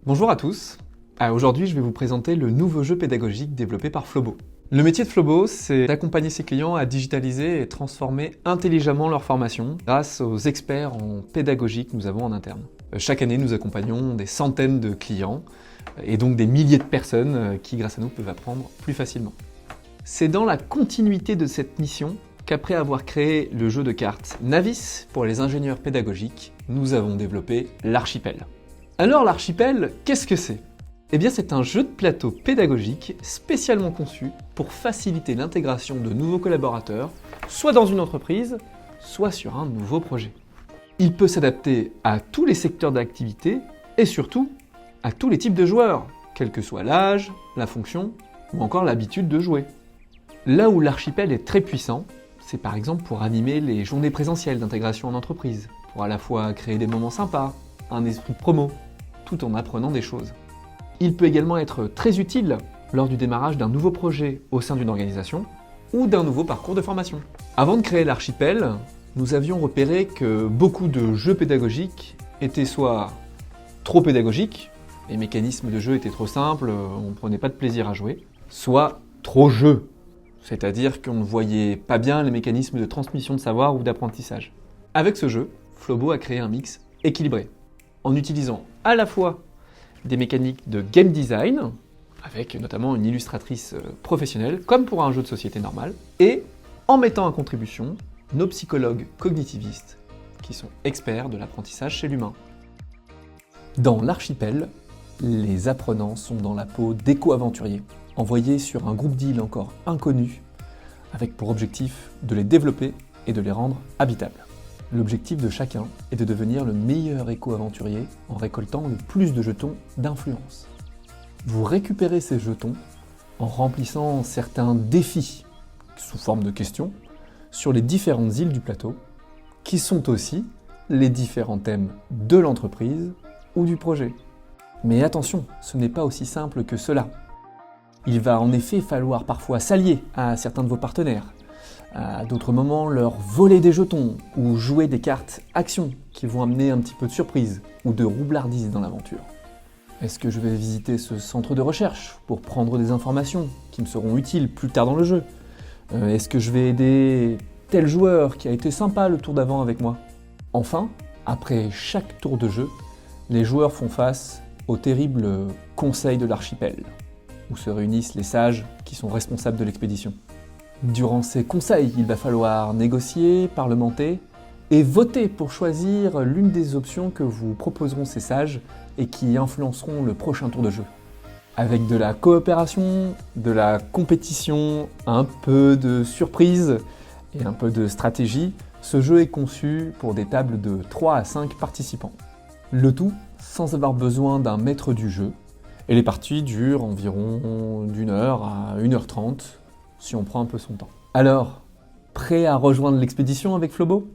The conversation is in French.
Bonjour à tous. Aujourd'hui, je vais vous présenter le nouveau jeu pédagogique développé par Flobo. Le métier de Flobo, c'est d'accompagner ses clients à digitaliser et transformer intelligemment leur formation grâce aux experts en pédagogie que nous avons en interne. Chaque année, nous accompagnons des centaines de clients et donc des milliers de personnes qui, grâce à nous, peuvent apprendre plus facilement. C'est dans la continuité de cette mission qu'après avoir créé le jeu de cartes Navis pour les ingénieurs pédagogiques, nous avons développé l'Archipel. Alors l'Archipel, qu'est-ce que c'est ? Eh bien c'est un jeu de plateau pédagogique spécialement conçu pour faciliter l'intégration de nouveaux collaborateurs, soit dans une entreprise, soit sur un nouveau projet. Il peut s'adapter à tous les secteurs d'activité et surtout à tous les types de joueurs, quel que soit l'âge, la fonction ou encore l'habitude de jouer. Là où l'Archipel est très puissant, c'est par exemple pour animer les journées présentielles d'intégration en entreprise, pour à la fois créer des moments sympas, un esprit de promo, tout en apprenant des choses. Il peut également être très utile lors du démarrage d'un nouveau projet au sein d'une organisation ou d'un nouveau parcours de formation. Avant de créer l'Archipel, nous avions repéré que beaucoup de jeux pédagogiques étaient soit trop pédagogiques, les mécanismes de jeu étaient trop simples, on ne prenait pas de plaisir à jouer, soit trop jeux, c'est-à-dire qu'on ne voyait pas bien les mécanismes de transmission de savoir ou d'apprentissage. Avec ce jeu, Flobo a créé un mix équilibré, en utilisant à la fois des mécaniques de game design, avec notamment une illustratrice professionnelle, comme pour un jeu de société normal, et en mettant en contribution nos psychologues cognitivistes, qui sont experts de l'apprentissage chez l'humain. Dans l'Archipel, les apprenants sont dans la peau d'éco-aventuriers, envoyés sur un groupe d'îles encore inconnus, avec pour objectif de les développer et de les rendre habitables. L'objectif de chacun est de devenir le meilleur éco-aventurier en récoltant le plus de jetons d'influence. Vous récupérez ces jetons en remplissant certains défis, sous forme de questions, sur les différentes îles du plateau, qui sont aussi les différents thèmes de l'entreprise ou du projet. Mais attention, ce n'est pas aussi simple que cela. Il va en effet falloir parfois s'allier à certains de vos partenaires, à d'autres moments leur voler des jetons ou jouer des cartes actions qui vont amener un petit peu de surprise ou de roublardise dans l'aventure. Est-ce que je vais visiter ce centre de recherche pour prendre des informations qui me seront utiles plus tard dans le jeu ? Est-ce que je vais aider tel joueur qui a été sympa le tour d'avant avec moi ? Enfin, après chaque tour de jeu, les joueurs font face au terrible conseil de l'Archipel, où se réunissent les sages qui sont responsables de l'expédition. Durant ces conseils, il va falloir négocier, parlementer et voter pour choisir l'une des options que vous proposeront ces sages et qui influenceront le prochain tour de jeu. Avec de la coopération, de la compétition, un peu de surprise et un peu de stratégie, ce jeu est conçu pour des tables de 3 à 5 participants. Le tout sans avoir besoin d'un maître du jeu, et les parties durent environ d'1 heure à 1h30 si on prend un peu son temps. Alors, prêt à rejoindre l'expédition avec Flobo ?